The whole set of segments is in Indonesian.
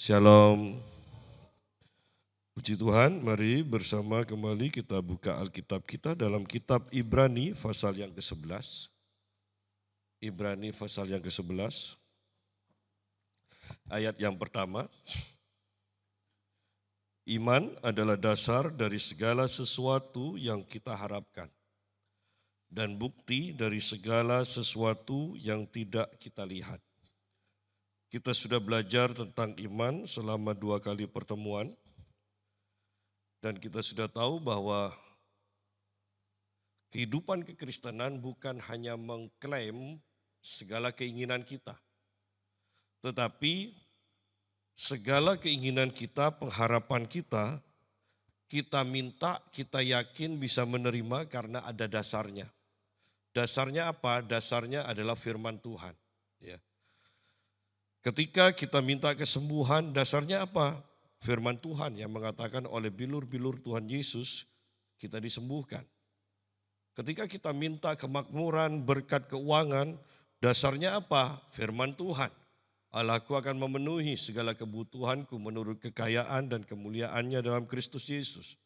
Shalom. Puji Tuhan, mari bersama kembali kita buka Alkitab kita dalam kitab Ibrani pasal yang ke-11. Ibrani pasal yang ke-11, ayat yang pertama. Iman adalah dasar dari segala sesuatu yang kita harapkan dan bukti dari segala sesuatu yang tidak kita lihat. Kita sudah belajar tentang iman selama 2 kali pertemuan. Dan kita sudah tahu bahwa kehidupan kekristenan bukan hanya mengklaim segala keinginan kita. Tetapi segala keinginan kita, pengharapan kita, kita minta, kita yakin bisa menerima karena ada dasarnya. Dasarnya apa? Dasarnya adalah firman Tuhan. Ya. Ketika kita minta kesembuhan, dasarnya apa? Firman Tuhan yang mengatakan oleh bilur-bilur Tuhan Yesus kita disembuhkan. Ketika kita minta kemakmuran, berkat keuangan, dasarnya apa? Firman Tuhan. Allahku akan memenuhi segala kebutuhanku menurut kekayaan dan kemuliaannya dalam Kristus Yesus.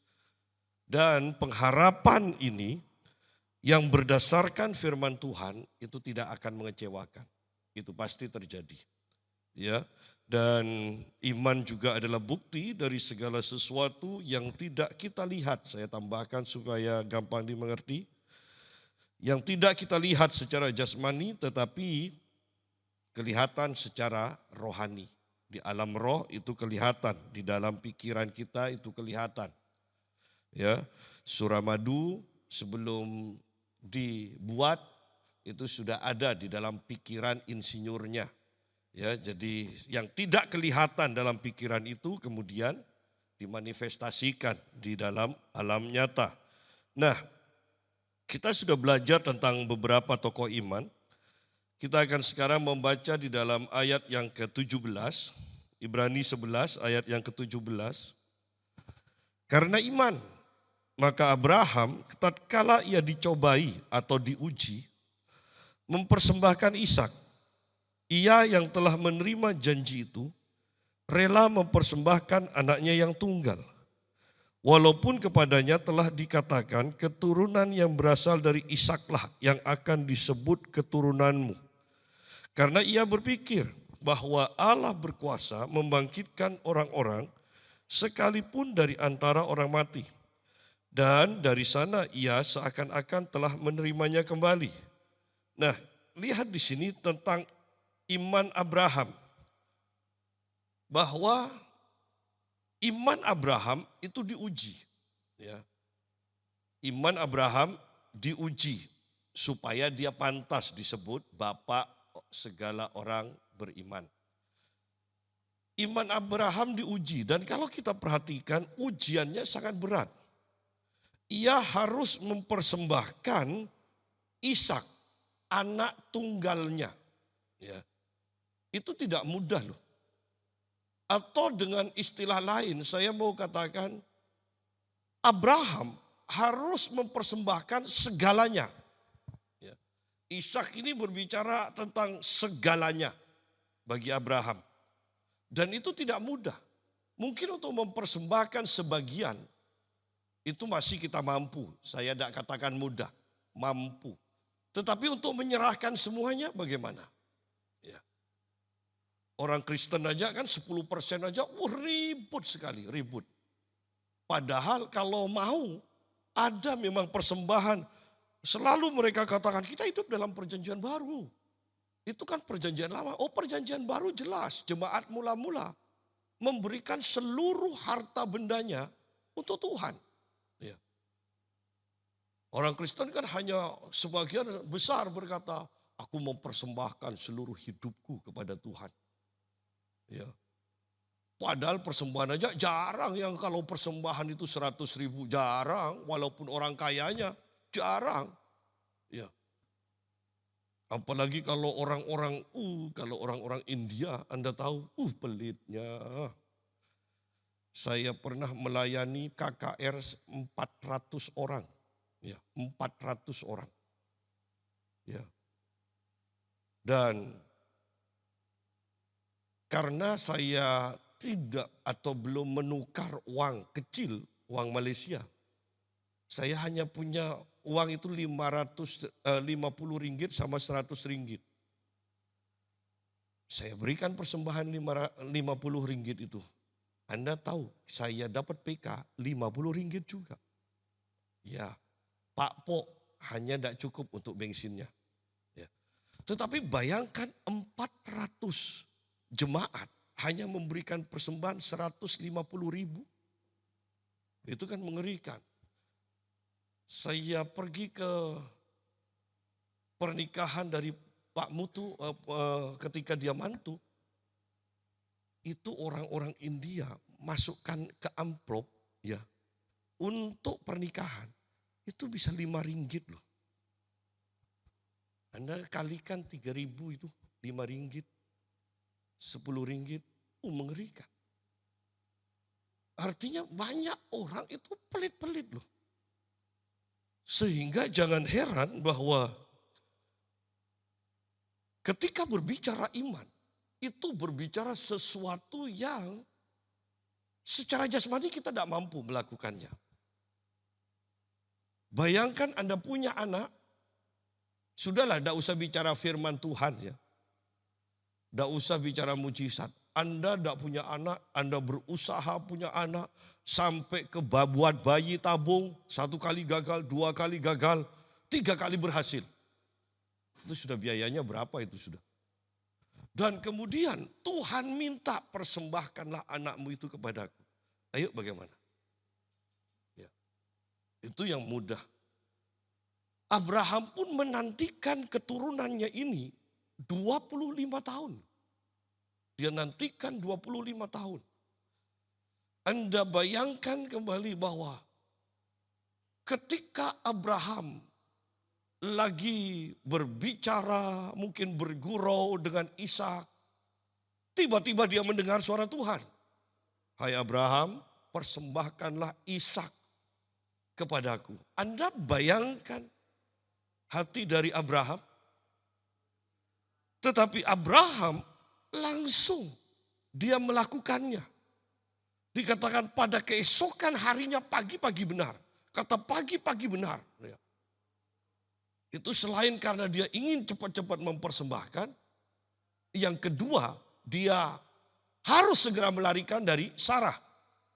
Dan pengharapan ini yang berdasarkan firman Tuhan itu tidak akan mengecewakan. Itu pasti terjadi. Ya. Dan iman juga adalah bukti dari segala sesuatu yang tidak kita lihat. Saya tambahkan supaya gampang dimengerti. Yang tidak kita lihat secara jasmani tetapi kelihatan secara rohani. Di alam roh itu kelihatan, di dalam pikiran kita itu kelihatan. Ya, Suramadu sebelum dibuat itu sudah ada di dalam pikiran insinyurnya. Ya, jadi yang tidak kelihatan dalam pikiran itu kemudian dimanifestasikan di dalam alam nyata. Nah, kita sudah belajar tentang beberapa tokoh iman. Kita akan sekarang membaca di dalam ayat yang ke-17, Ibrani 11 ayat yang ke-17. Karena iman, maka Abraham tatkala ia dicobai atau diuji, mempersembahkan Ishak. Ia yang telah menerima janji itu rela mempersembahkan anaknya yang tunggal. Walaupun kepadanya telah dikatakan keturunan yang berasal dari Ishaklah yang akan disebut keturunanmu. Karena ia berpikir bahwa Allah berkuasa membangkitkan orang-orang sekalipun dari antara orang mati. Dan dari sana ia seakan-akan telah menerimanya kembali. Nah, lihat di sini tentang iman Abraham, bahwa iman Abraham itu diuji. Ya. Iman Abraham diuji supaya dia pantas disebut bapak segala orang beriman. Iman Abraham diuji dan kalau kita perhatikan ujiannya sangat berat. Ia harus mempersembahkan Ishak, anak tunggalnya. Ya. Itu tidak mudah loh. Atau dengan istilah lain saya mau katakan Abraham harus mempersembahkan segalanya. Ya. Ishak ini berbicara tentang segalanya bagi Abraham. Dan itu tidak mudah. Mungkin untuk mempersembahkan sebagian itu masih kita mampu. Saya tidak katakan mudah, mampu. Tetapi untuk menyerahkan semuanya bagaimana? Ya. Orang Kristen aja kan 10% aja ribut sekali, ribut. Padahal kalau mau ada memang persembahan. Selalu mereka katakan kita hidup dalam perjanjian baru. Itu kan perjanjian lama. Oh, perjanjian baru jelas jemaat mula-mula memberikan seluruh harta bendanya untuk Tuhan. Ya. Orang Kristen kan hanya sebagian besar berkata, aku mempersembahkan seluruh hidupku kepada Tuhan. Ya. Padahal persembahan aja jarang, yang kalau persembahan itu 100.000 jarang, walaupun orang kayanya jarang. Ya. Apalagi kalau orang-orang India, Anda tahu, pelitnya. Saya pernah melayani KKR 400 orang. Ya, 400 orang. Ya. Dan karena saya tidak atau belum menukar uang kecil, uang Malaysia. Saya hanya punya uang itu 50 ringgit sama 100 ringgit. Saya berikan persembahan 50 ringgit itu. Anda tahu saya dapat PK 50 ringgit juga. Ya, Pak Po hanya tidak cukup untuk bensinnya. Ya. Tetapi bayangkan 400 jemaat hanya memberikan persembahan 150.000. Itu kan mengerikan. Saya pergi ke pernikahan dari Pak Mutu ketika dia mantu. Itu orang-orang India masukkan ke amplop ya untuk pernikahan. Itu bisa 5 ringgit loh. Anda kalikan 3.000 itu 5 ringgit. 10 ringgit. Mengerikan. Artinya banyak orang itu pelit-pelit loh. Sehingga jangan heran bahwa ketika berbicara iman, itu berbicara sesuatu yang secara jasmani kita tidak mampu melakukannya. Bayangkan Anda punya anak, sudahlah tidak usah bicara firman Tuhan ya. Tidak usah bicara mujizat. Anda tidak punya anak, Anda berusaha punya anak, sampai ke buat bayi tabung, 1 kali gagal, 2 kali gagal, 3 kali berhasil. Itu sudah biayanya berapa itu sudah. Dan kemudian Tuhan minta persembahkanlah anakmu itu kepadaku. Ayo bagaimana? Ya. Itu yang mudah. Abraham pun menantikan keturunannya ini 25 tahun. Dia nantikan 25 tahun. Anda bayangkan kembali bahwa ketika Abraham lagi berbicara, mungkin bergurau dengan Ishak, tiba-tiba dia mendengar suara Tuhan. Hai Abraham, persembahkanlah Ishak kepadaku. Anda bayangkan hati dari Abraham. Tetapi Abraham langsung dia melakukannya. Dikatakan pada keesokan harinya pagi-pagi benar. Kata pagi-pagi benar. Itu selain karena dia ingin cepat-cepat mempersembahkan. Yang kedua, dia harus segera melarikan dari Sarah.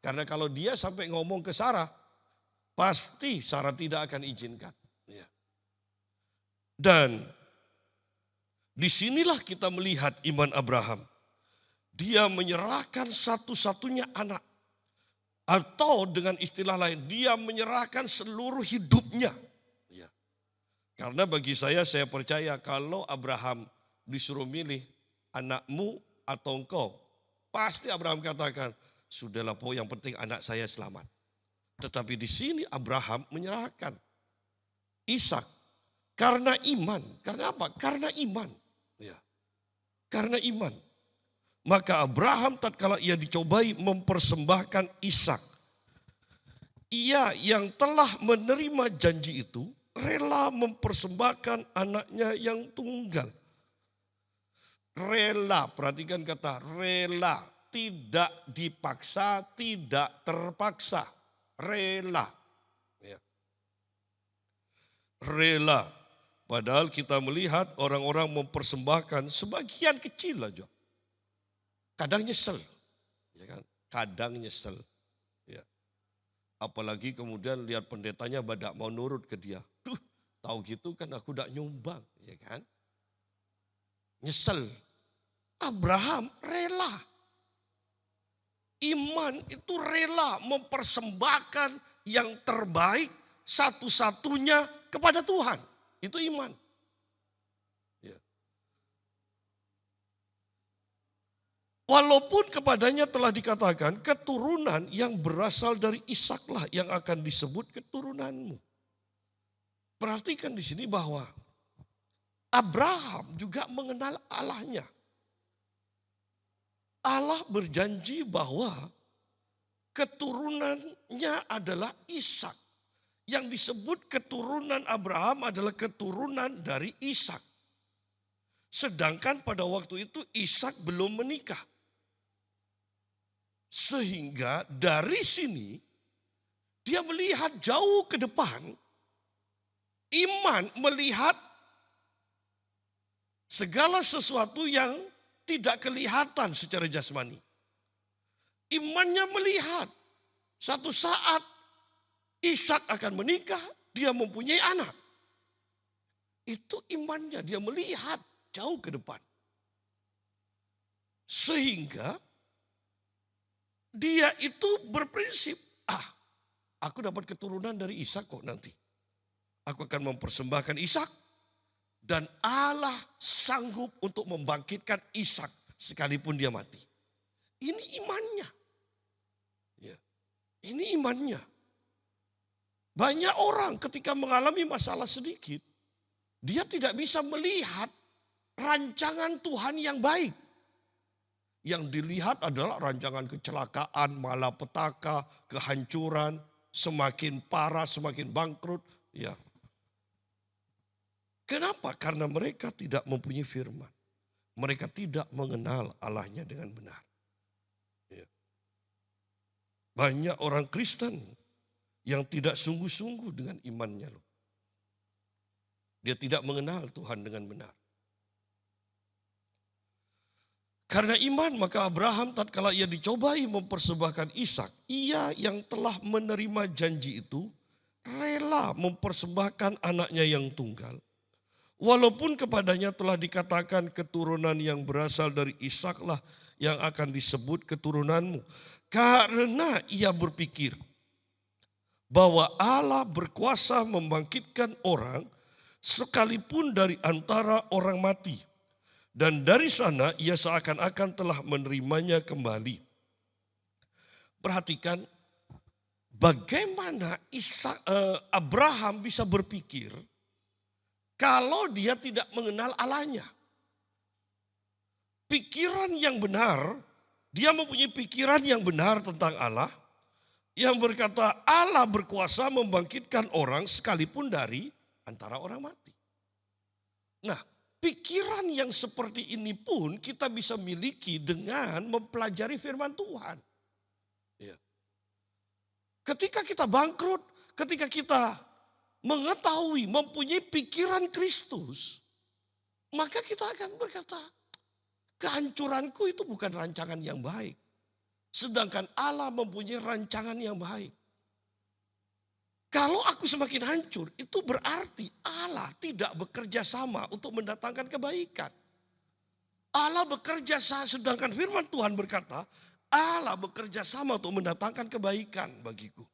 Karena kalau dia sampai ngomong ke Sarah, pasti Sarah tidak akan izinkan. Dan disinilah kita melihat iman Abraham. Dia menyerahkan satu-satunya anak. Atau dengan istilah lain, dia menyerahkan seluruh hidupnya. Karena bagi saya percaya kalau Abraham disuruh milih anakmu atau engkau. Pasti Abraham katakan, sudahlah po yang penting anak saya selamat. Tetapi di sini Abraham menyerahkan Ishak. Karena iman. Karena apa? Karena iman. Karena iman. Maka Abraham tatkala ia dicobai mempersembahkan Ishak. Ia yang telah menerima janji itu rela mempersembahkan anaknya yang tunggal. Rela, perhatikan kata rela. Tidak dipaksa, tidak terpaksa. Rela. Rela. Padahal kita melihat orang-orang mempersembahkan sebagian kecil aja. Kadang nyesel, ya kan? Kadang nyesel, ya. Apalagi kemudian lihat pendetanya tidak mau nurut ke dia. Tuh, tahu gitu kan aku tidak nyumbang, ya kan? Nyesel. Abraham rela. Iman itu rela mempersembahkan yang terbaik satu-satunya kepada Tuhan. Itu iman. Ya. Walaupun kepadanya telah dikatakan keturunan yang berasal dari Ishaklah yang akan disebut keturunanmu. Perhatikan di sini bahwa Abraham juga mengenal Allahnya. Allah berjanji bahwa keturunannya adalah Ishak. Yang disebut keturunan Abraham adalah keturunan dari Ishak. Sedangkan pada waktu itu Ishak belum menikah. Sehingga dari sini dia melihat jauh ke depan. Iman melihat segala sesuatu yang tidak kelihatan secara jasmani. Imannya melihat satu saat Ishak akan menikah, dia mempunyai anak. Itu imannya, dia melihat jauh ke depan. Sehingga dia itu berprinsip, aku dapat keturunan dari Ishak kok nanti. Aku akan mempersembahkan Ishak dan Allah sanggup untuk membangkitkan Ishak sekalipun dia mati. Ini imannya. Ya, ini imannya. Banyak orang ketika mengalami masalah sedikit, dia tidak bisa melihat rancangan Tuhan yang baik. Yang dilihat adalah rancangan kecelakaan, malapetaka, kehancuran, semakin parah, semakin bangkrut. Ya. Kenapa? Karena mereka tidak mempunyai firman. Mereka tidak mengenal Allahnya dengan benar. Ya. Banyak orang Kristen yang tidak sungguh-sungguh dengan imannya. Dia tidak mengenal Tuhan dengan benar. Karena iman maka Abraham tatkala ia dicobai mempersembahkan Ishak, ia yang telah menerima janji itu rela mempersembahkan anaknya yang tunggal. Walaupun kepadanya telah dikatakan keturunan yang berasal dari Ishaklah yang akan disebut keturunanmu. Karena ia berpikir bahwa Allah berkuasa membangkitkan orang sekalipun dari antara orang mati. Dan dari sana ia seakan-akan telah menerimanya kembali. Perhatikan bagaimana Abraham bisa berpikir kalau dia tidak mengenal Allahnya. Pikiran yang benar, dia mempunyai pikiran yang benar tentang Allah. Yang berkata Allah berkuasa membangkitkan orang sekalipun dari antara orang mati. Nah, pikiran yang seperti ini pun kita bisa miliki dengan mempelajari firman Tuhan. Ya. Ketika kita bangkrut, ketika kita mengetahui, mempunyai pikiran Kristus, maka kita akan berkata, kehancuranku itu bukan rancangan yang baik. Sedangkan Allah mempunyai rancangan yang baik. Kalau aku semakin hancur, itu berarti Allah tidak bekerja sama untuk mendatangkan kebaikan. Allah bekerja sama, sedangkan firman Tuhan berkata, Allah bekerja sama untuk mendatangkan kebaikan bagiku.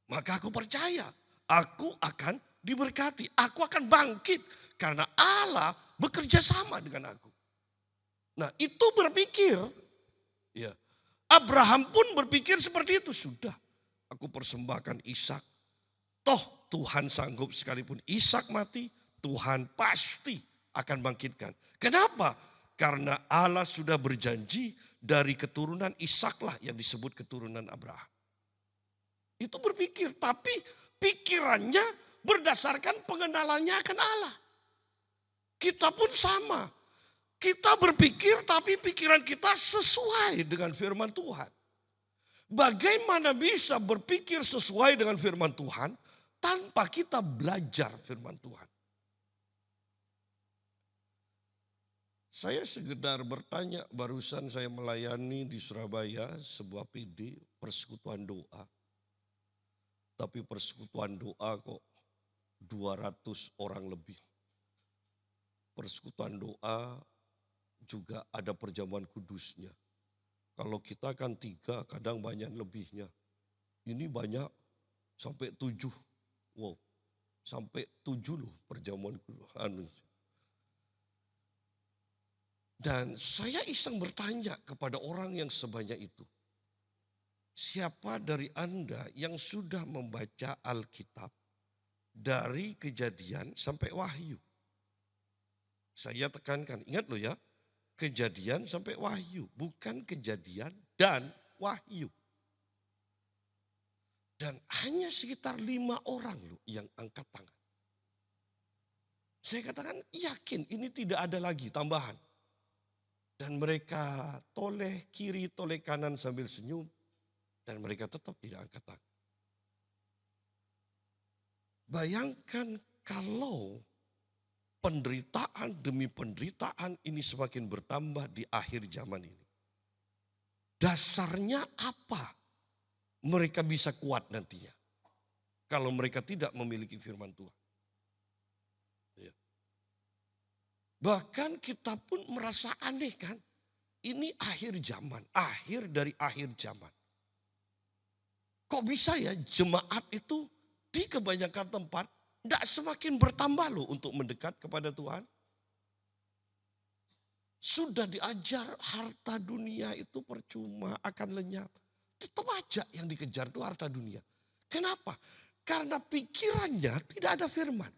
Maka aku percaya, aku akan diberkati, aku akan bangkit. Karena Allah bekerja sama dengan aku. Nah itu berpikir, ya Abraham pun berpikir seperti itu. Sudah, aku persembahkan Ishak. Toh Tuhan sanggup sekalipun Ishak mati, Tuhan pasti akan bangkitkan. Kenapa? Karena Allah sudah berjanji dari keturunan Ishaklah yang disebut keturunan Abraham. Itu berpikir, tapi pikirannya berdasarkan pengenalannya akan Allah. Kita pun sama. Kita berpikir tapi pikiran kita sesuai dengan firman Tuhan. Bagaimana bisa berpikir sesuai dengan firman Tuhan tanpa kita belajar firman Tuhan? Saya sekedar bertanya, barusan saya melayani di Surabaya sebuah PD, persekutuan doa. Tapi persekutuan doa kok 200 orang lebih. Persekutuan doa juga ada perjamuan kudusnya. Kalau kita kan 3, kadang banyak lebihnya. Ini banyak sampai 7. Wow, sampai 7 loh perjamuan kudus. Dan saya iseng bertanya kepada orang yang sebanyak itu. Siapa dari Anda yang sudah membaca Alkitab dari Kejadian sampai Wahyu? Saya tekankan, ingat loh ya, Kejadian sampai Wahyu, bukan Kejadian dan Wahyu. Dan hanya sekitar 5 orang loh yang angkat tangan. Saya katakan yakin ini tidak ada lagi tambahan. Dan mereka toleh kiri, toleh kanan sambil senyum. Dan mereka tetap tidak angkat tangan. Bayangkan kalau penderitaan demi penderitaan ini semakin bertambah di akhir zaman ini. Dasarnya apa mereka bisa kuat nantinya? Kalau mereka tidak memiliki firman Tuhan. Ya. Bahkan kita pun merasa aneh kan. Ini akhir zaman, akhir dari akhir zaman. Kok bisa ya jemaat itu di kebanyakan tempat tidak semakin bertambah loh untuk mendekat kepada Tuhan. Sudah diajar harta dunia itu percuma, akan lenyap. Tetap aja yang dikejar itu harta dunia. Kenapa? Karena pikirannya tidak ada firman.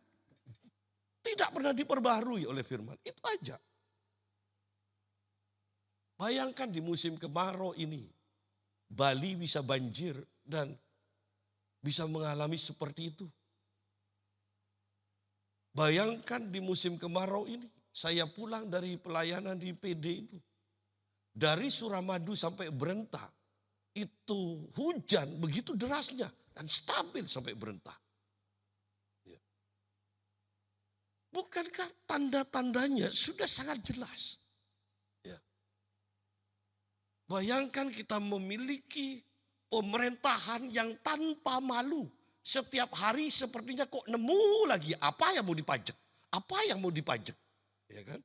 Tidak pernah diperbaharui oleh firman. Itu aja. Bayangkan di musim kemarau ini. Bali bisa banjir dan bisa mengalami seperti itu. Bayangkan di musim kemarau ini. Saya pulang dari pelayanan di PD itu. Dari Suramadu sampai Brenta. Itu hujan begitu derasnya. Dan stabil sampai Brenta. Ya. Bukankah tanda-tandanya sudah sangat jelas? Ya. Bayangkan kita memiliki pemerintahan yang tanpa malu. Setiap hari sepertinya kok nemu lagi apa yang mau dipajak. Apa yang mau dipajak. Ya kan?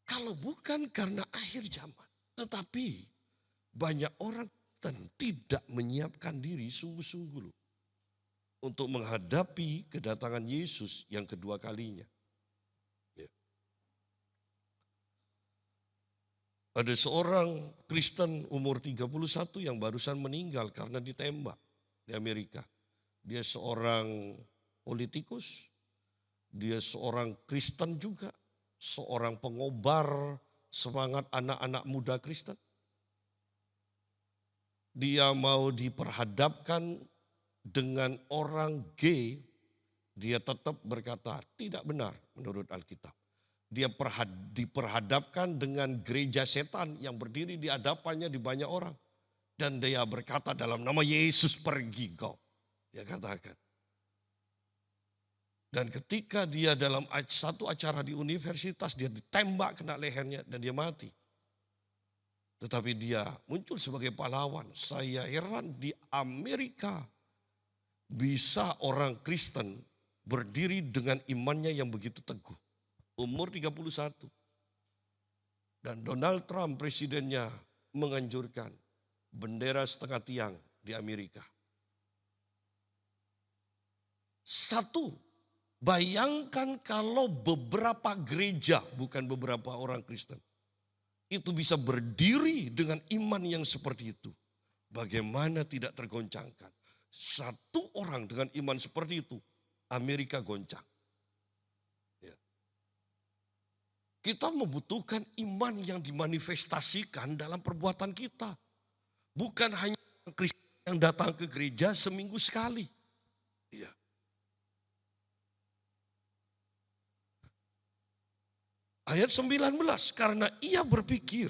Kalau bukan karena akhir zaman. Tetapi banyak orang tidak menyiapkan diri sungguh-sungguh loh. Untuk menghadapi kedatangan Yesus yang kedua kalinya. Ya. Ada seorang Kristen umur 31 yang barusan meninggal karena ditembak di Amerika. Dia seorang politikus, dia seorang Kristen juga, seorang pengobar semangat anak-anak muda Kristen. Dia mau diperhadapkan dengan orang gay, dia tetap berkata tidak benar menurut Alkitab. Dia diperhadapkan dengan gereja setan yang berdiri di hadapannya di banyak orang. Dan dia berkata dalam nama Yesus pergi kau. Dia katakan. Dan ketika dia dalam satu acara di universitas dia ditembak kena lehernya dan dia mati. Tetapi dia muncul sebagai pahlawan. Saya heran di Amerika bisa orang Kristen berdiri dengan imannya yang begitu teguh. Umur 31. Dan Donald Trump presidennya menganjurkan bendera setengah tiang di Amerika. Satu, bayangkan kalau beberapa gereja, bukan beberapa orang Kristen, itu bisa berdiri dengan iman yang seperti itu. Bagaimana tidak tergoncangkan? Satu orang dengan iman seperti itu, Amerika goncang. Ya. Kita membutuhkan iman yang dimanifestasikan dalam perbuatan kita. Bukan hanya Kristen yang datang ke gereja seminggu sekali. Ya. Ayat 19, karena ia berpikir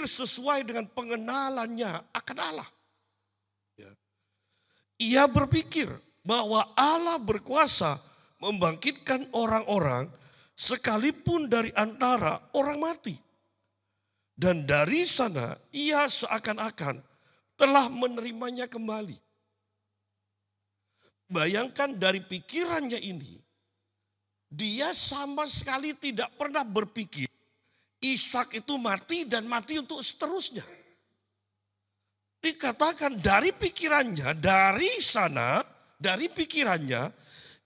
sesuai dengan pengenalannya akan Allah. Ya. Ia berpikir bahwa Allah berkuasa membangkitkan orang-orang sekalipun dari antara orang mati. Dan dari sana ia seakan-akan telah menerimanya kembali. Bayangkan dari pikirannya ini, dia sama sekali tidak pernah berpikir Ishak itu mati dan mati untuk seterusnya. Dikatakan dari pikirannya, dari sana, dari pikirannya,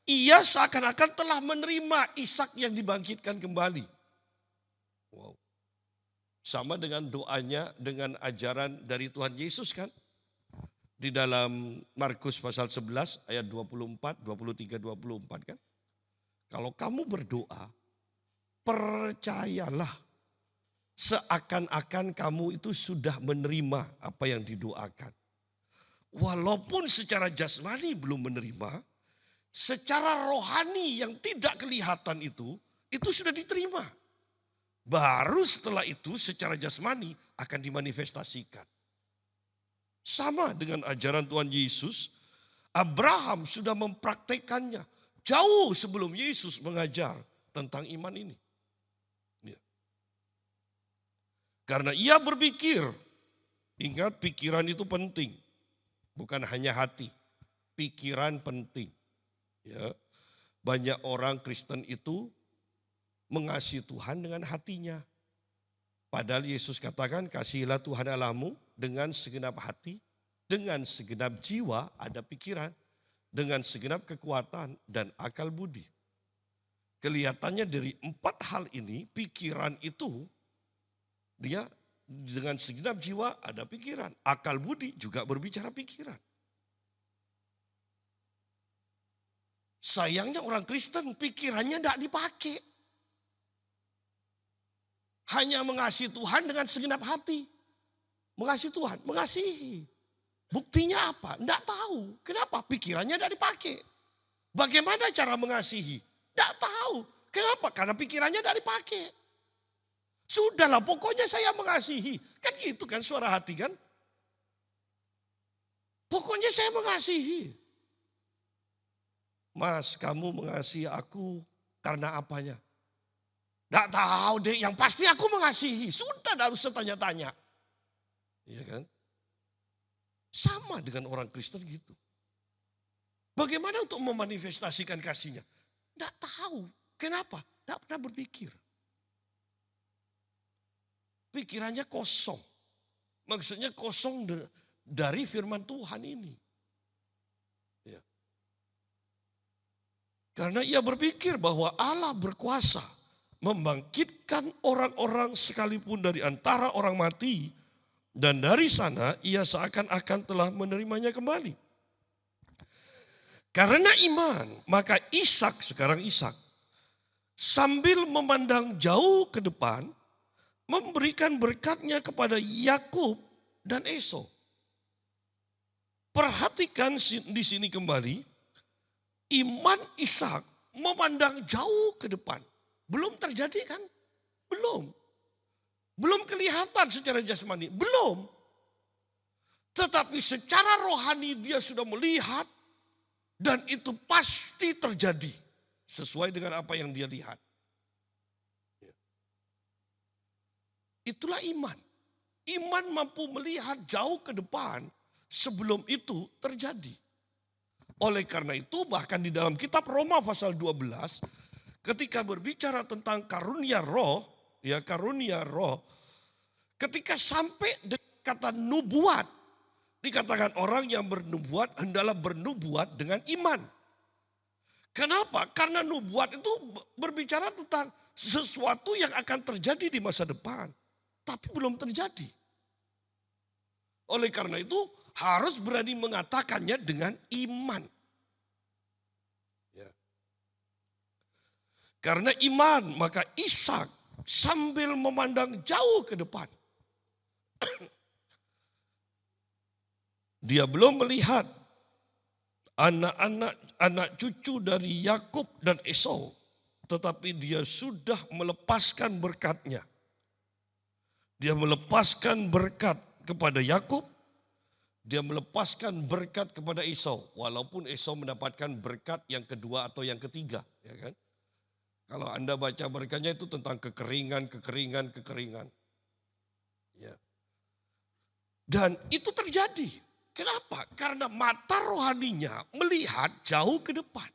ia seakan-akan telah menerima Ishak yang dibangkitkan kembali. Wow. Sama dengan doanya, dengan ajaran dari Tuhan Yesus kan. Di dalam Markus pasal 11 ayat 24, 23, 24 kan. Kalau kamu berdoa, percayalah seakan-akan kamu itu sudah menerima apa yang didoakan. Walaupun secara jasmani belum menerima, secara rohani yang tidak kelihatan itu sudah diterima. Baru setelah itu secara jasmani akan dimanifestasikan. Sama dengan ajaran Tuhan Yesus, Abraham sudah mempraktekannya jauh sebelum Yesus mengajar tentang iman ini. Ya. Karena ia berpikir, ingat pikiran itu penting, bukan hanya hati, pikiran penting. Ya. Banyak orang Kristen itu mengasihi Tuhan dengan hatinya. Padahal Yesus katakan, kasihilah Tuhan Allahmu dengan segenap hati, dengan segenap jiwa, ada pikiran, dengan segenap kekuatan dan akal budi. Kelihatannya dari 4 hal ini, pikiran itu dia dengan segenap jiwa ada pikiran. Akal budi juga berbicara pikiran. Sayangnya orang Kristen pikirannya tidak dipakai. Hanya mengasihi Tuhan dengan segenap hati. Mengasihi Tuhan, mengasihi. Buktinya apa? Tidak tahu. Kenapa? Pikirannya tidak dipakai. Bagaimana cara mengasihi? Tidak tahu. Kenapa? Karena pikirannya tidak dipakai. Sudahlah, pokoknya saya mengasihi. Kan gitu kan suara hati kan? Pokoknya saya mengasihi. Mas, kamu mengasihi aku karena apanya? Tidak tahu deh, yang pasti aku mengasihi. Sudah, tidak usah tanya-tanya. Iya kan? Sama dengan orang Kristen gitu. Bagaimana untuk memanifestasikan kasihnya? Tidak tahu. Kenapa? Tidak pernah berpikir. Pikirannya kosong. Maksudnya kosong dari firman Tuhan ini. Ya. Karena ia berpikir bahwa Allah berkuasa membangkitkan orang-orang sekalipun dari antara orang mati. Dan dari sana ia seakan-akan telah menerimanya kembali. Karena iman, maka Ishak, sekarang Ishak, sambil memandang jauh ke depan, memberikan berkatnya kepada Yakub dan Esau. Perhatikan di sini kembali, iman Ishak memandang jauh ke depan. Belum terjadi kan? Belum. Belum kelihatan secara jasmani, belum. Tetapi secara rohani dia sudah melihat dan itu pasti terjadi sesuai dengan apa yang dia lihat. Itulah iman. Iman mampu melihat jauh ke depan sebelum itu terjadi. Oleh karena itu bahkan di dalam kitab Roma pasal 12 ketika berbicara tentang karunia roh, ya karunia roh. Ketika sampai kata nubuat, dikatakan orang yang bernubuat hendaklah bernubuat dengan iman. Kenapa? Karena nubuat itu berbicara tentang sesuatu yang akan terjadi di masa depan. Tapi belum terjadi. Oleh karena itu harus berani mengatakannya dengan iman. Ya. Karena iman maka Ishak sambil memandang jauh ke depan. Dia belum melihat anak cucu dari Yakub dan Esau, tetapi dia sudah melepaskan berkatnya. Dia melepaskan berkat kepada Yakub, dia melepaskan berkat kepada Esau, walaupun Esau mendapatkan berkat yang kedua atau yang ketiga, ya kan? Kalau Anda baca berkatnya itu tentang kekeringan. Ya. Dan itu terjadi. Kenapa? Karena mata rohaninya melihat jauh ke depan.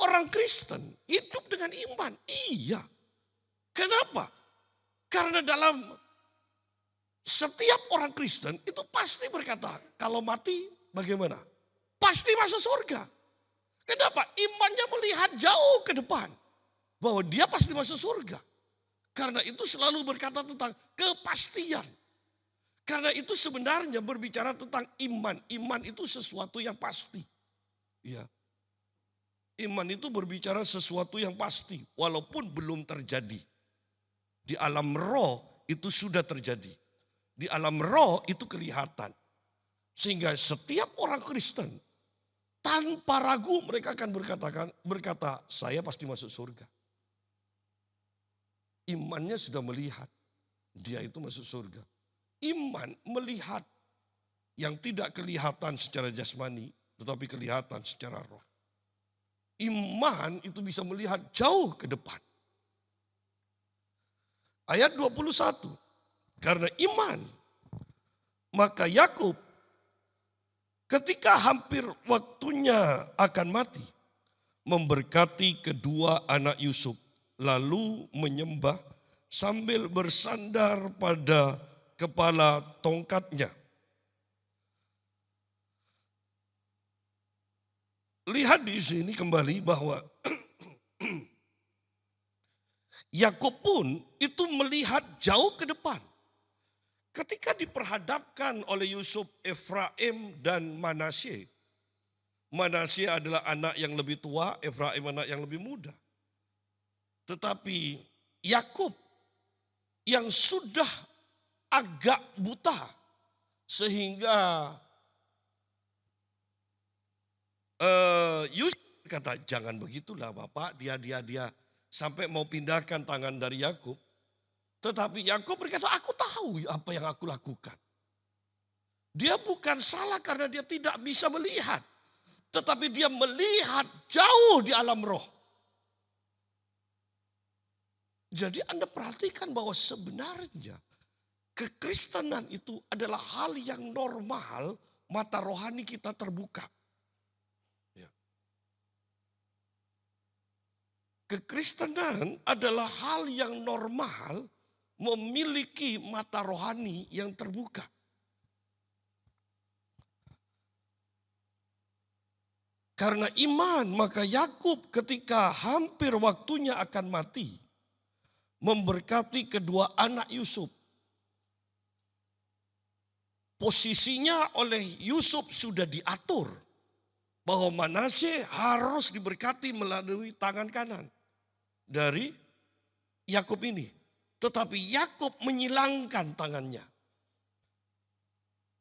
Orang Kristen hidup dengan iman. Iya. Kenapa? Karena dalam setiap orang Kristen itu pasti berkata, kalau mati bagaimana? Pasti masuk surga. Kenapa? Imannya melihat jauh ke depan. Bahwa dia pasti masuk surga. Karena itu selalu berkata tentang kepastian. Karena itu sebenarnya berbicara tentang iman. Iman itu sesuatu yang pasti. Ya. Iman itu berbicara sesuatu yang pasti. Walaupun belum terjadi. Di alam roh itu sudah terjadi. Di alam roh itu kelihatan. Sehingga setiap orang Kristen tanpa ragu mereka akan berkata, saya pasti masuk surga. Imannya sudah melihat dia itu masuk surga. Iman melihat yang tidak kelihatan secara jasmani, tetapi kelihatan secara roh. Iman itu bisa melihat jauh ke depan. Ayat 21, karena iman, maka Yakub ketika hampir waktunya akan mati, memberkati kedua anak Yusuf, lalu menyembah sambil bersandar pada kepala tongkatnya. Lihat di sini kembali bahwa Yakub pun itu melihat jauh ke depan. Ketika diperhadapkan oleh Yusuf, Efraim dan Manasye. Manasye adalah anak yang lebih tua, Efraim anak yang lebih muda. Tetapi Yakub yang sudah agak buta sehingga Yusuf kata, jangan begitulah Bapak, dia sampai mau pindahkan tangan dari Yakub. Tetapi Yakub berkata, aku tahu apa yang aku lakukan. Dia bukan salah karena dia tidak bisa melihat. Tetapi dia melihat jauh di alam roh. Jadi Anda perhatikan bahwa sebenarnya kekristenan itu adalah hal yang normal, mata rohani kita terbuka. Kekristenan adalah hal yang normal, memiliki mata rohani yang terbuka. Karena iman, maka Yakub ketika hampir waktunya akan mati, memberkati kedua anak Yusuf. Posisinya oleh Yusuf sudah diatur bahwa Manasye harus diberkati melalui tangan kanan dari Yakub ini. Tetapi Yakub menyilangkan tangannya.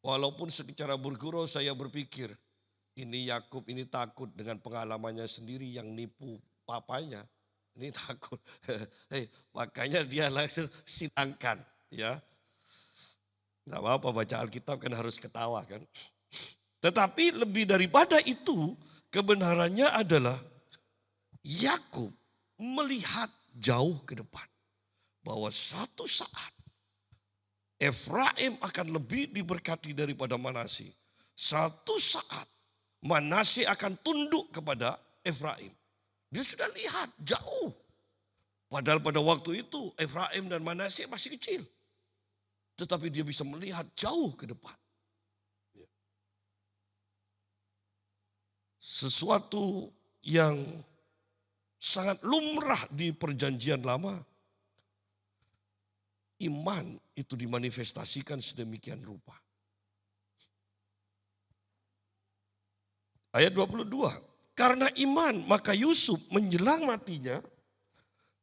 Walaupun secara bergurau saya berpikir, ini Yakub ini takut dengan pengalamannya sendiri yang nipu papanya. Ini takut. Makanya dia langsung silangkan. Ya. Gak apa-apa baca Alkitab kan harus ketawa kan. Tetapi lebih daripada itu, kebenarannya adalah Yakub melihat jauh ke depan. Bahwa satu saat Efraim akan lebih diberkati daripada Manasye. Satu saat Manasye akan tunduk kepada Efraim. Dia sudah lihat jauh. Padahal pada waktu itu Efraim dan Manasye masih kecil. Tetapi dia bisa melihat jauh ke depan. Sesuatu yang sangat lumrah di perjanjian lama. Iman itu dimanifestasikan sedemikian rupa. Ayat 22. Karena iman maka Yusuf menjelang matinya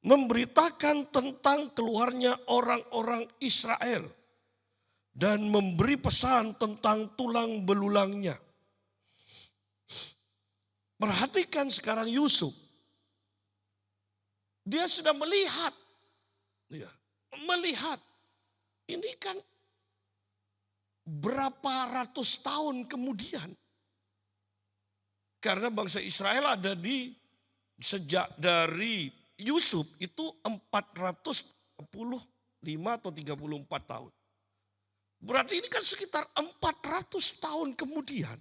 memberitakan tentang keluarnya orang-orang Israel. Dan memberi pesan tentang tulang belulangnya. Perhatikan sekarang Yusuf. Dia sudah melihat. Melihat. Ini kan berapa ratus tahun kemudian. Karena bangsa Israel ada di sejak dari Yusuf itu 435 atau 34 tahun. Berarti ini kan sekitar 400 tahun kemudian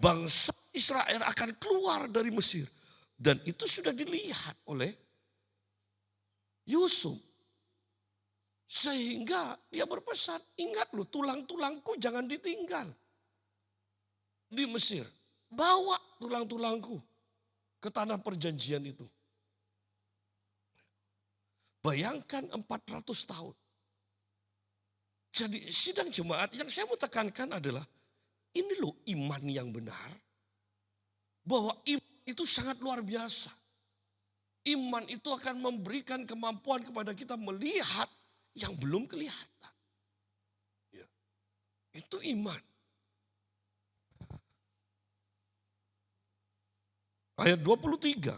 bangsa Israel akan keluar dari Mesir. Dan itu sudah dilihat oleh Yusuf. Sehingga dia berpesan, ingat loh tulang-tulangku jangan ditinggal di Mesir. Bawa tulang-tulangku ke tanah perjanjian itu. Bayangkan 400 tahun. Jadi sidang jemaat yang saya mau tekankan adalah ini loh iman yang benar. Bahwa iman itu sangat luar biasa. Iman itu akan memberikan kemampuan kepada kita melihat yang belum kelihatan. Ya. Itu iman. Ayat 23.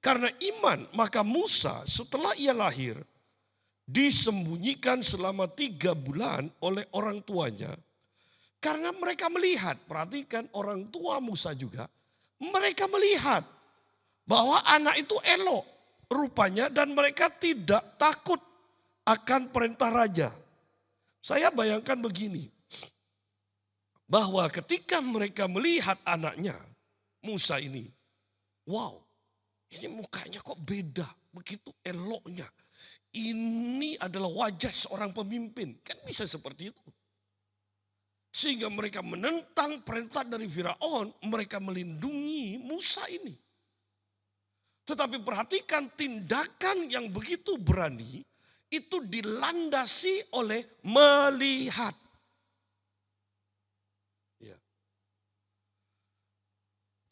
Karena iman maka Musa setelah ia lahir disembunyikan selama 3 bulan oleh orang tuanya. Karena mereka melihat, perhatikan orang tua Musa juga. Mereka melihat bahwa anak itu elok rupanya dan mereka tidak takut akan perintah raja. Saya bayangkan begini, bahwa ketika mereka melihat anaknya Musa ini, wow, ini mukanya kok beda, begitu eloknya. Ini adalah wajah seorang pemimpin, kan bisa seperti itu. Sehingga mereka menentang perintah dari Firaun, mereka melindungi Musa ini. Tetapi perhatikan tindakan yang begitu berani itu dilandasi oleh melihat. Ya.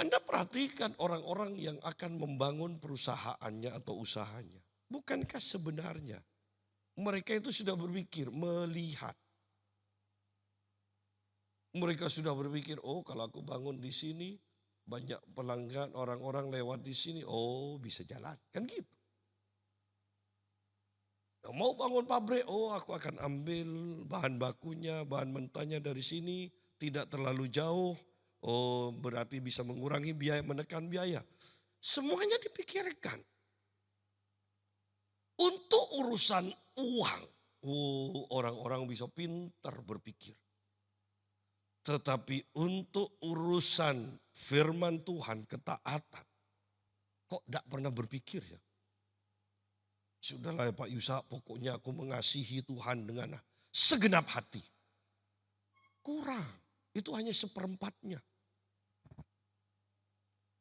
Anda perhatikan orang-orang yang akan membangun perusahaannya atau usahanya. Bukankah sebenarnya mereka itu sudah berpikir melihat. Mereka sudah berpikir, oh kalau aku bangun di sini banyak pelanggan, orang-orang lewat di sini, oh bisa jalan. Kan gitu. Yang mau bangun pabrik, oh aku akan ambil bahan bakunya, bahan mentahnya dari sini, tidak terlalu jauh. Oh berarti bisa mengurangi biaya, menekan biaya. Semuanya dipikirkan. Untuk urusan uang, oh orang-orang bisa pintar berpikir. Tetapi untuk urusan firman Tuhan, ketaatan, kok tidak pernah berpikir ya. Sudahlah ya Pak Yusa, pokoknya aku mengasihi Tuhan dengan segenap hati. Kurang, itu hanya seperempatnya.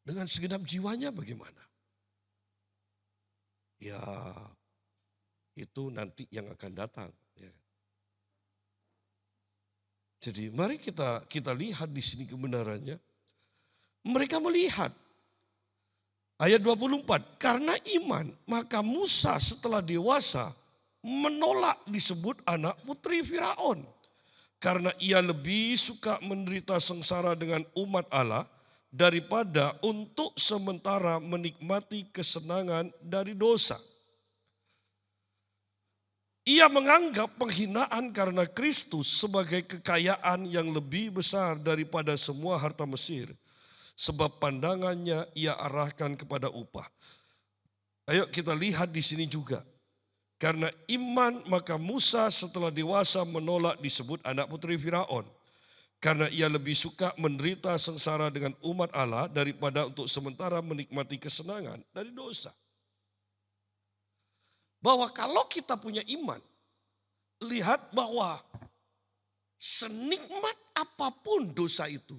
Dengan segenap jiwanya bagaimana? Ya, itu nanti yang akan datang. Ya. Jadi mari kita lihat di sini kebenarannya. Mereka melihat. Ayat 24, karena iman maka Musa setelah dewasa menolak disebut anak putri Firaun. Karena ia lebih suka menderita sengsara dengan umat Allah daripada untuk sementara menikmati kesenangan dari dosa. Ia menganggap penghinaan karena Kristus sebagai kekayaan yang lebih besar daripada semua harta Mesir. Sebab pandangannya ia arahkan kepada upah. Ayo kita lihat di sini juga. Karena iman maka Musa setelah dewasa menolak disebut anak putri Firaun. Karena ia lebih suka menderita sengsara dengan umat Allah daripada untuk sementara menikmati kesenangan dari dosa. Bahwa kalau kita punya iman, lihat bahwa senikmat apapun dosa itu,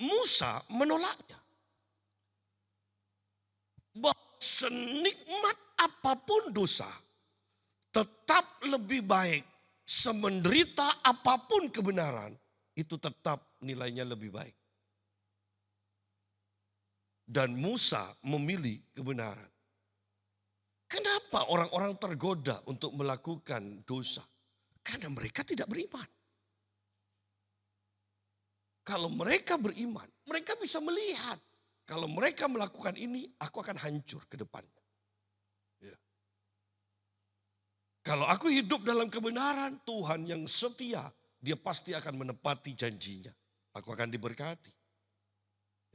Musa menolaknya. Bahwa senikmat apapun dosa, tetap lebih baik semenderita apapun kebenaran, itu tetap nilainya lebih baik. Dan Musa memilih kebenaran. Kenapa orang-orang tergoda untuk melakukan dosa? Karena mereka tidak beriman. Kalau mereka beriman, mereka bisa melihat. Kalau mereka melakukan ini, aku akan hancur ke depannya. Ya. Kalau aku hidup dalam kebenaran, Tuhan yang setia, dia pasti akan menepati janjinya. Aku akan diberkati.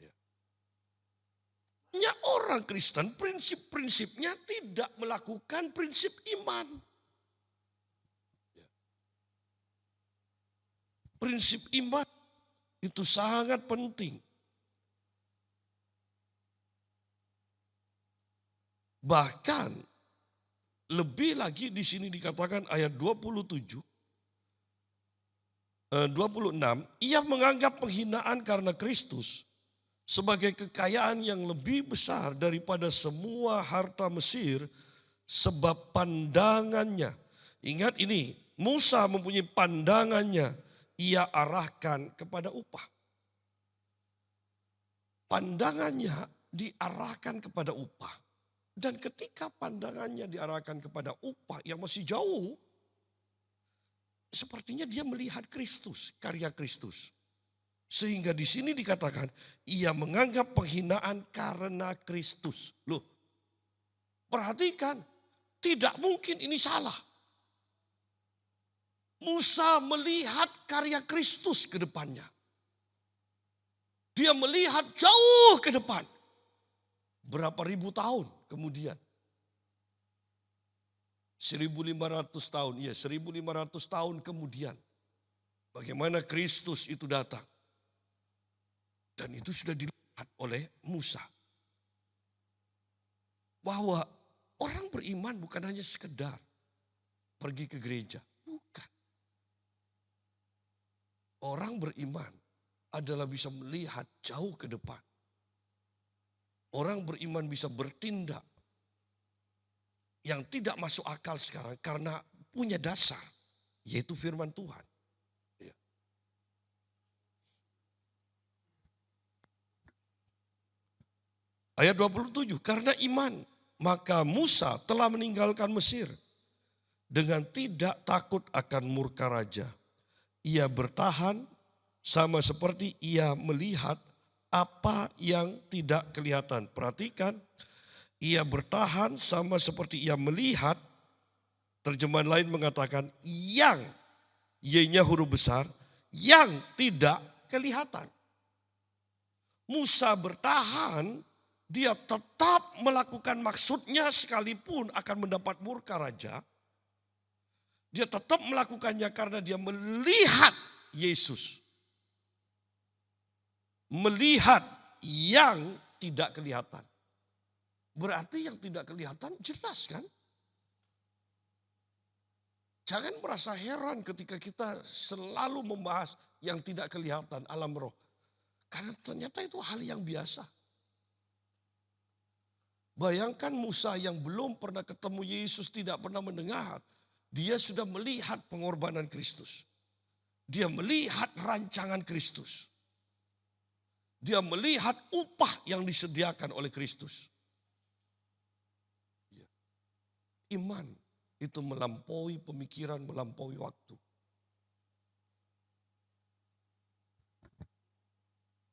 Ya. Hanya orang Kristen prinsip-prinsipnya tidak melakukan prinsip iman. Ya. Prinsip iman itu sangat penting. Bahkan lebih lagi di sini dikatakan ayat 26, ia menganggap penghinaan karena Kristus sebagai kekayaan yang lebih besar daripada semua harta Mesir sebab pandangannya. Ingat ini, Musa mempunyai pandangannya, ia arahkan kepada upah. Pandangannya diarahkan kepada upah. Dan ketika pandangannya diarahkan kepada upah yang masih jauh, sepertinya dia melihat Kristus, karya Kristus. Sehingga di sini dikatakan ia menganggap penghinaan karena Kristus. Loh, perhatikan, tidak mungkin ini salah. Musa melihat karya Kristus ke depannya. Dia melihat jauh ke depan. Berapa ribu tahun kemudian. 1.500 tahun, ya 1.500 tahun kemudian. Bagaimana Kristus itu datang. Dan itu sudah dilihat oleh Musa. Bahwa orang beriman bukan hanya sekedar pergi ke gereja. Bukan. Orang beriman adalah bisa melihat jauh ke depan. Orang beriman bisa bertindak yang tidak masuk akal sekarang karena punya dasar, yaitu firman Tuhan. Ya. Ayat 27, karena iman maka Musa telah meninggalkan Mesir dengan tidak takut akan murka raja. Ia bertahan sama seperti ia melihat apa yang tidak kelihatan. Perhatikan, ia bertahan sama seperti ia melihat. Terjemahan lain mengatakan yang, Y-nya huruf besar, yang tidak kelihatan. Musa bertahan, dia tetap melakukan maksudnya sekalipun akan mendapat murka raja. Dia tetap melakukannya karena dia melihat Yesus. Melihat yang tidak kelihatan. Berarti yang tidak kelihatan jelas kan? Jangan merasa heran ketika kita selalu membahas yang tidak kelihatan alam roh. Karena ternyata itu hal yang biasa. Bayangkan Musa yang belum pernah ketemu Yesus, tidak pernah mendengar. Dia sudah melihat pengorbanan Kristus. Dia melihat rancangan Kristus. Dia melihat upah yang disediakan oleh Kristus. Iman itu melampaui pemikiran, melampaui waktu.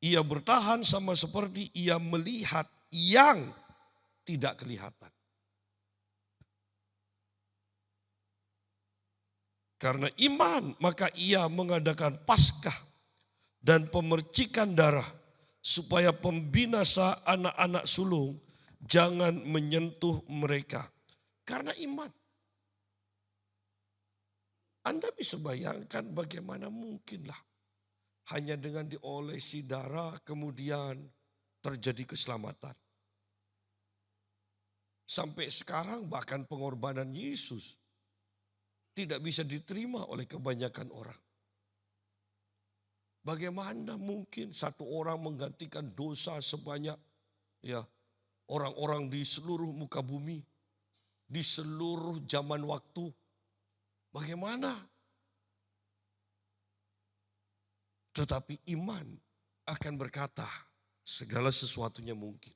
Ia bertahan sama seperti ia melihat yang tidak kelihatan. Karena iman maka ia mengadakan Paskah dan pemercikan darah supaya pembinasa anak-anak sulung jangan menyentuh mereka. Karena iman. Anda bisa bayangkan bagaimana mungkinlah hanya dengan diolesi darah kemudian terjadi keselamatan. Sampai sekarang bahkan pengorbanan Yesus tidak bisa diterima oleh kebanyakan orang. Bagaimana mungkin satu orang menggantikan dosa sebanyak orang-orang di seluruh muka bumi, di seluruh zaman waktu. Bagaimana? Tetapi iman akan berkata segala sesuatunya mungkin.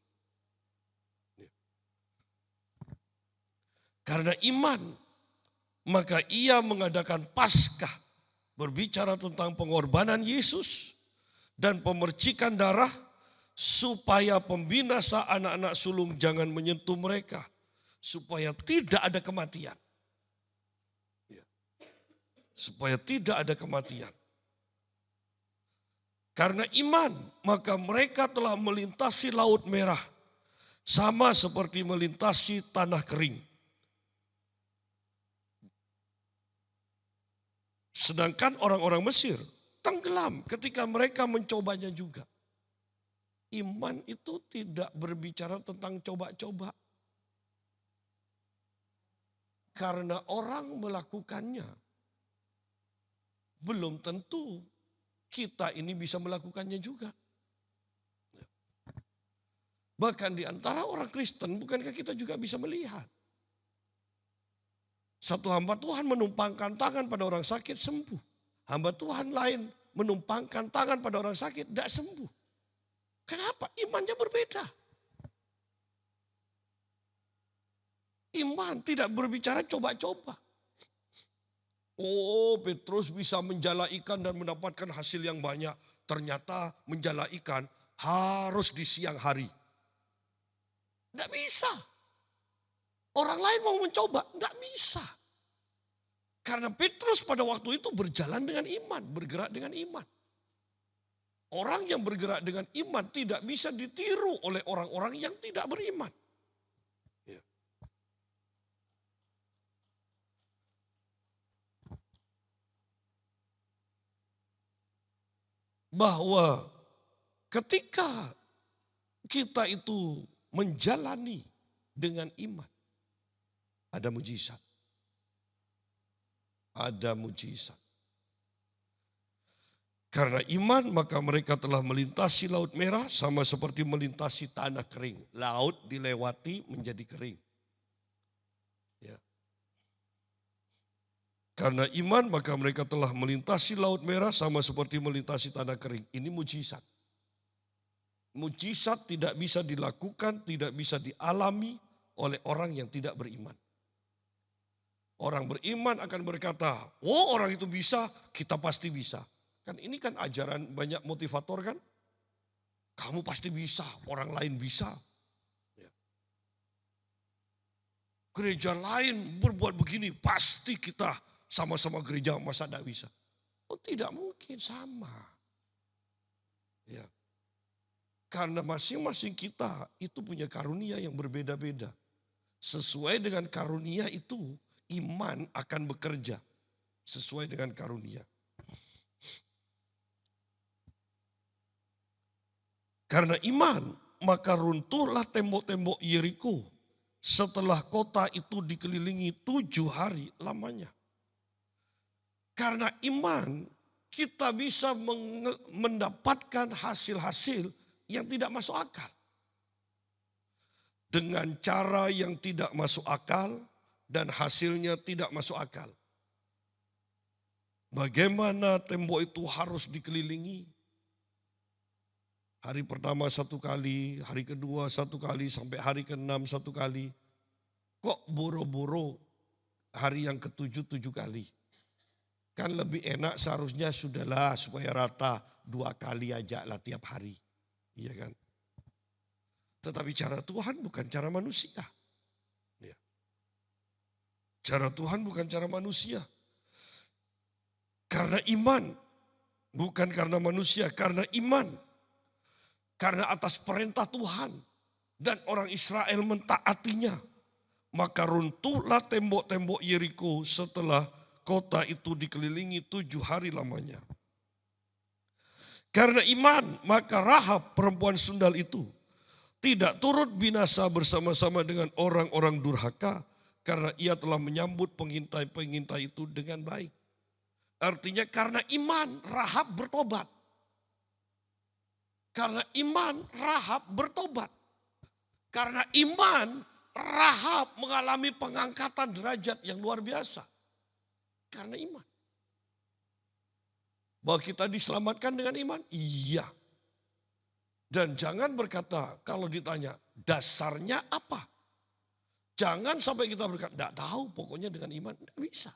Karena iman maka ia mengadakan Paskah. Berbicara tentang pengorbanan Yesus dan pemercikan darah supaya pembinasa anak-anak sulung jangan menyentuh mereka. Supaya tidak ada kematian. Supaya tidak ada kematian. Karena iman maka mereka telah melintasi Laut Merah. Sama seperti melintasi tanah kering. Sedangkan orang-orang Mesir tenggelam ketika mereka mencobanya juga. Iman itu tidak berbicara tentang coba-coba. Karena orang melakukannya. Belum tentu kita ini bisa melakukannya juga. Bahkan di antara orang Kristen bukankah kita juga bisa melihat. Satu hamba Tuhan menumpangkan tangan pada orang sakit sembuh. Hamba Tuhan lain menumpangkan tangan pada orang sakit tidak sembuh. Kenapa? Imannya berbeda. Iman tidak berbicara coba-coba. Oh, Petrus bisa menjala ikan dan mendapatkan hasil yang banyak. ternyata menjala ikan harus di siang hari. Tidak bisa. Orang lain mau mencoba, tidak bisa. Karena Petrus pada waktu itu berjalan dengan iman, bergerak dengan iman. Orang yang bergerak dengan iman tidak bisa ditiru oleh orang-orang yang tidak beriman. Ya. Bahwa ketika kita itu menjalani dengan iman, ada mujizat. Ada mujizat. Karena iman maka mereka telah melintasi Laut Merah sama seperti melintasi tanah kering. Laut dilewati menjadi kering. Ya. Karena iman maka mereka telah melintasi Laut Merah sama seperti melintasi tanah kering. Ini mujizat. Mujizat tidak bisa dilakukan, tidak bisa dialami oleh orang yang tidak beriman. Orang beriman akan berkata, oh orang itu bisa, kita pasti bisa. Kan ini kan ajaran banyak motivator kan. Kamu pasti bisa, orang lain bisa. Ya. Gereja lain berbuat begini, pasti kita sama-sama gereja masa tidak bisa. Oh tidak mungkin sama. Ya. Karena masing-masing kita itu punya karunia yang berbeda-beda. Sesuai dengan karunia itu, iman akan bekerja sesuai dengan karunia. Karena iman, maka runtuhlah tembok-tembok Yeriko setelah kota itu dikelilingi 7 hari lamanya. Karena iman, kita bisa mendapatkan hasil-hasil yang tidak masuk akal. Dengan cara yang tidak masuk akal, dan hasilnya tidak masuk akal. Bagaimana tembok itu harus dikelilingi? Hari pertama 1 kali, hari kedua 1 kali, sampai hari ke-6 1 kali. Kok boro-boro hari yang ke-7 7 kali? Kan lebih enak seharusnya sudahlah supaya rata 2 kali aja lah tiap hari. Iya kan? Tetapi cara Tuhan bukan cara manusia. Cara Tuhan bukan cara manusia. Karena iman, bukan karena manusia, karena iman. Karena atas perintah Tuhan dan orang Israel mentaatinya. Maka runtuhlah tembok-tembok Yeriko setelah kota itu dikelilingi 7 hari lamanya. Karena iman, maka Rahab perempuan sundal itu tidak turut binasa bersama-sama dengan orang-orang durhaka. Karena ia telah menyambut pengintai-pengintai itu dengan baik. Artinya karena iman Rahab bertobat. Karena iman Rahab bertobat. Karena iman Rahab mengalami pengangkatan derajat yang luar biasa. Karena iman. Bahwa kita diselamatkan dengan iman? Iya. Dan jangan berkata kalau ditanya dasarnya apa? Jangan sampai kita berkata, tidak tahu pokoknya dengan iman, tidak bisa.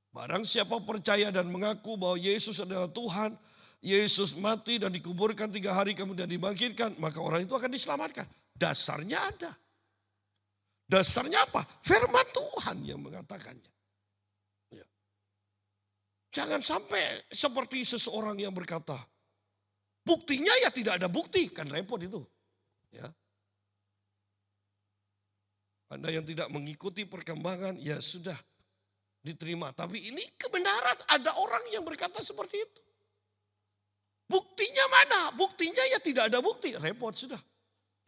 Barang siapa percaya dan mengaku bahwa Yesus adalah Tuhan, Yesus mati dan dikuburkan 3 hari kemudian dibangkitkan, maka orang itu akan diselamatkan. Dasarnya ada. Dasarnya apa? Firman Tuhan yang mengatakannya. Ya. Jangan sampai seperti seseorang yang berkata, buktinya ya tidak ada bukti, kan repot itu. Ya. Anda yang tidak mengikuti perkembangan, ya sudah diterima. Tapi ini kebenaran, ada orang yang berkata seperti itu. Buktinya mana? Buktinya ya tidak ada bukti, repot sudah.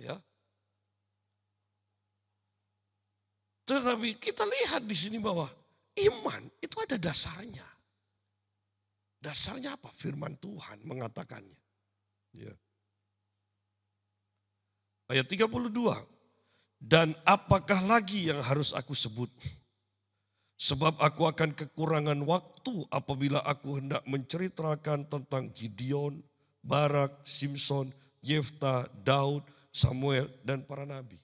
Ya. Tetapi kita lihat di sini bahwa iman itu ada dasarnya. Dasarnya apa? Firman Tuhan mengatakannya. Ya. Ayat 32. Dan apakah lagi yang harus aku sebut? Sebab aku akan kekurangan waktu apabila aku hendak menceritakan tentang Gideon, Barak, Simson, Yefta, Daud, Samuel, dan para nabi.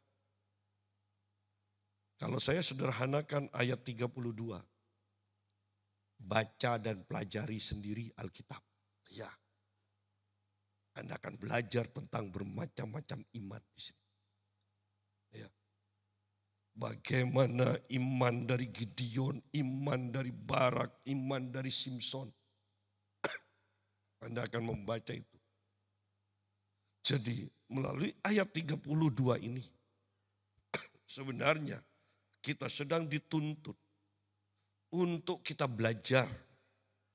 Kalau saya sederhanakan ayat 32. Baca dan pelajari sendiri Alkitab. Ya, Anda akan belajar tentang bermacam-macam iman di sini. Ya. Bagaimana iman dari Gideon, iman dari Barak, iman dari Simson. Anda akan membaca itu. Jadi melalui ayat 32 ini, sebenarnya kita sedang dituntut untuk kita belajar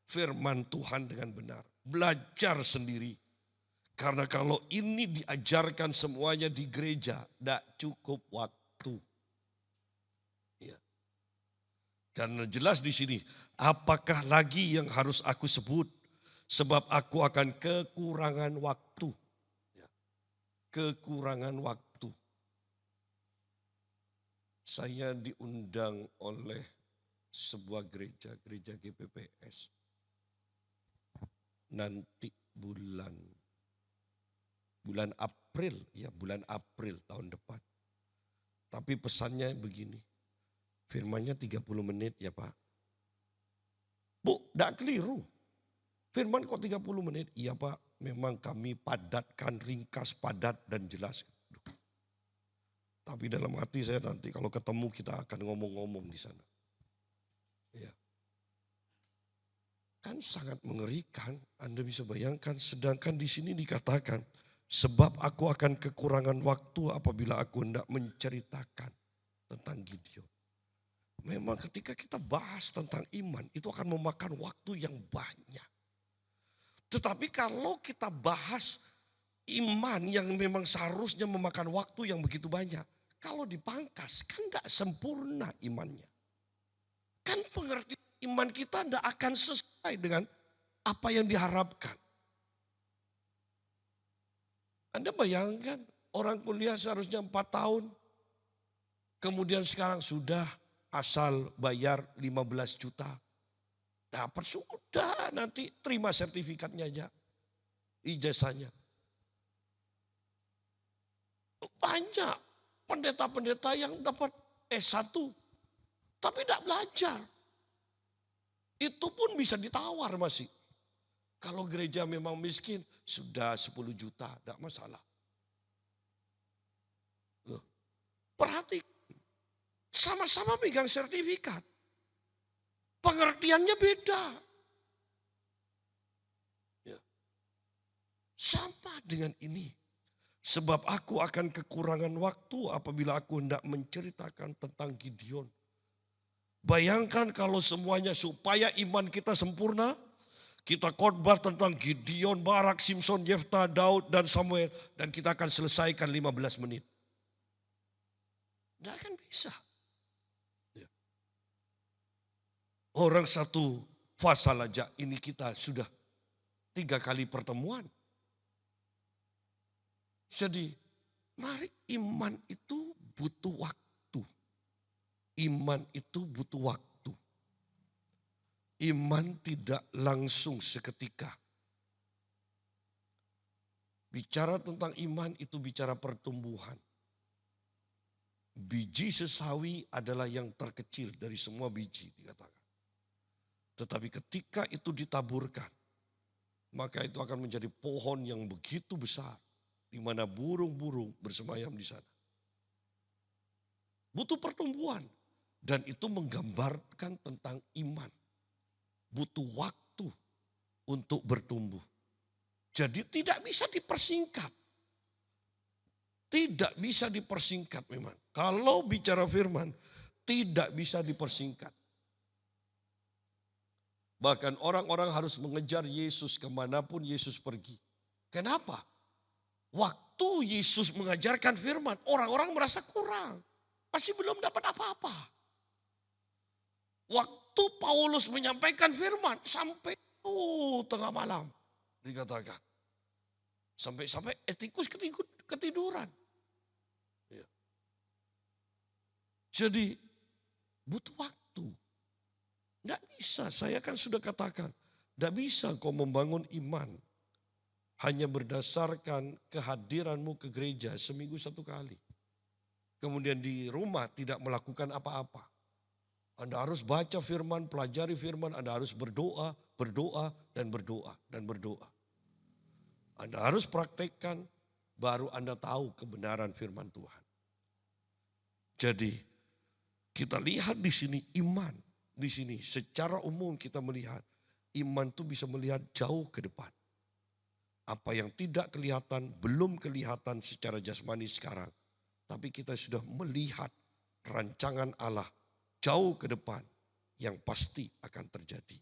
firman Tuhan dengan benar. Belajar sendiri. Karena kalau ini diajarkan semuanya di gereja, tidak cukup waktu. Ya. Dan jelas di sini, apakah lagi yang harus aku sebut? Sebab aku akan kekurangan waktu. Ya. Kekurangan waktu. Saya diundang oleh sebuah gereja GPPS. Nanti bulan April, ya bulan April tahun depan. Tapi pesannya begini, firmannya 30 menit ya Pak. Bu, tidak keliru. Firman kok 30 menit? Iya Pak, memang kami padatkan, ringkas, padat dan jelas. Tapi dalam hati saya nanti kalau ketemu kita akan ngomong-ngomong di sana. Ya. Kan sangat mengerikan, Anda bisa bayangkan, sedangkan di sini dikatakan, sebab aku akan kekurangan waktu apabila aku hendak menceritakan tentang Gideon. Memang ketika kita bahas tentang iman, itu akan memakan waktu yang banyak. Tetapi kalau kita bahas iman yang memang seharusnya memakan waktu yang begitu banyak, kalau dipangkas kan tidak sempurna imannya. Kan pengertian iman kita tidak akan sesuai dengan apa yang diharapkan. Anda bayangkan orang kuliah seharusnya 4 tahun. Kemudian sekarang sudah asal bayar 15 juta. Dapat sudah nanti terima sertifikatnya aja. Ijazahnya. Banyak pendeta-pendeta yang dapat S1. Tapi tidak belajar. Itu pun bisa ditawar masih. Kalau gereja memang miskin, sudah 10 juta, tidak masalah. Loh, perhatikan, sama-sama pegang sertifikat. Pengertiannya beda. Ya. Sama dengan ini. Sebab aku akan kekurangan waktu apabila aku hendak menceritakan tentang Gideon. Bayangkan kalau semuanya supaya iman kita sempurna. Kita khotbah tentang Gideon, Barak, Simson, Yefta, Daud, dan Samuel. Dan kita akan selesaikan 15 menit. Tidak akan bisa. Ya. Orang satu fasal aja ini kita sudah 3 kali pertemuan. Jadi mari iman itu butuh waktu. Iman itu butuh waktu. Iman tidak langsung seketika. Bicara tentang iman itu bicara pertumbuhan. Biji sesawi adalah yang terkecil dari semua biji dikatakan. Tetapi ketika itu ditaburkan, maka itu akan menjadi pohon yang begitu besar. Di mana burung-burung bersemayam di sana. Butuh pertumbuhan. Dan itu menggambarkan tentang iman. Butuh waktu untuk bertumbuh. Jadi tidak bisa dipersingkat. Tidak bisa dipersingkat memang. Kalau bicara firman, tidak bisa dipersingkat. Bahkan orang-orang harus mengejar Yesus kemanapun Yesus pergi. Kenapa? Waktu Yesus mengajarkan firman, orang-orang merasa kurang. Masih belum dapat apa-apa. Waktu Paulus menyampaikan firman sampai tengah malam dikatakan. Sampai Etikus ketiduran. Ya. Jadi butuh waktu. Tidak bisa, saya kan sudah katakan. Tidak bisa kau membangun iman. Hanya berdasarkan kehadiranmu ke gereja seminggu 1 kali. Kemudian di rumah tidak melakukan apa-apa. Anda harus baca firman, pelajari firman, Anda harus berdoa, berdoa, dan berdoa, dan berdoa. Anda harus praktekkan, baru Anda tahu kebenaran firman Tuhan. Jadi kita lihat di sini iman. Di sini secara umum kita melihat iman itu bisa melihat jauh ke depan. Apa yang tidak kelihatan, belum kelihatan secara jasmani sekarang. Tapi kita sudah melihat rancangan Allah jauh ke depan yang pasti akan terjadi.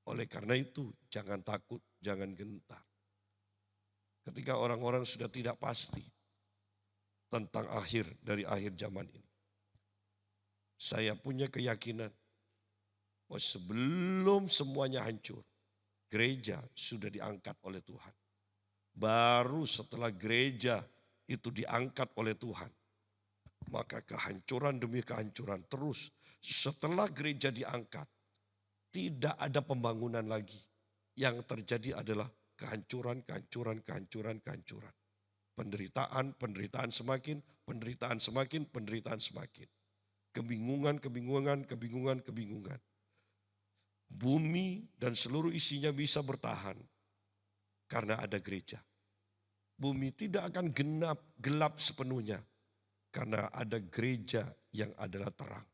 Oleh karena itu jangan takut, jangan gentar. Ketika orang-orang sudah tidak pasti tentang akhir dari akhir zaman ini. Saya punya keyakinan bahwa sebelum semuanya hancur, gereja sudah diangkat oleh Tuhan. Baru setelah gereja itu diangkat oleh Tuhan, maka kehancuran demi kehancuran terus. Setelah gereja diangkat, tidak ada pembangunan lagi. Yang terjadi adalah kehancuran, kehancuran, kehancuran, kehancuran. Penderitaan, penderitaan semakin, penderitaan semakin, penderitaan semakin. Kebingungan, kebingungan, kebingungan, kebingungan. Bumi dan seluruh isinya bisa bertahan karena ada gereja. Bumi tidak akan gelap sepenuhnya karena ada gereja yang adalah terang.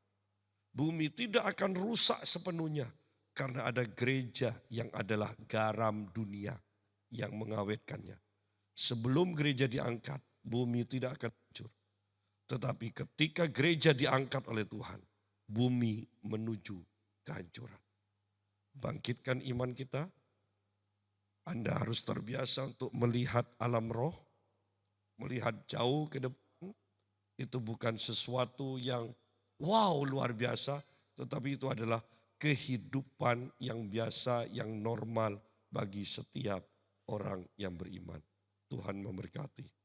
Bumi tidak akan rusak sepenuhnya karena ada gereja yang adalah garam dunia yang mengawetkannya. Sebelum gereja diangkat, bumi tidak akan hancur. Tetapi ketika gereja diangkat oleh Tuhan, bumi menuju kehancuran. Bangkitkan iman kita. Anda harus terbiasa untuk melihat alam roh, melihat jauh ke depan. Itu bukan sesuatu yang wow luar biasa, tetapi itu adalah kehidupan yang biasa, yang normal bagi setiap orang yang beriman. Tuhan memberkati.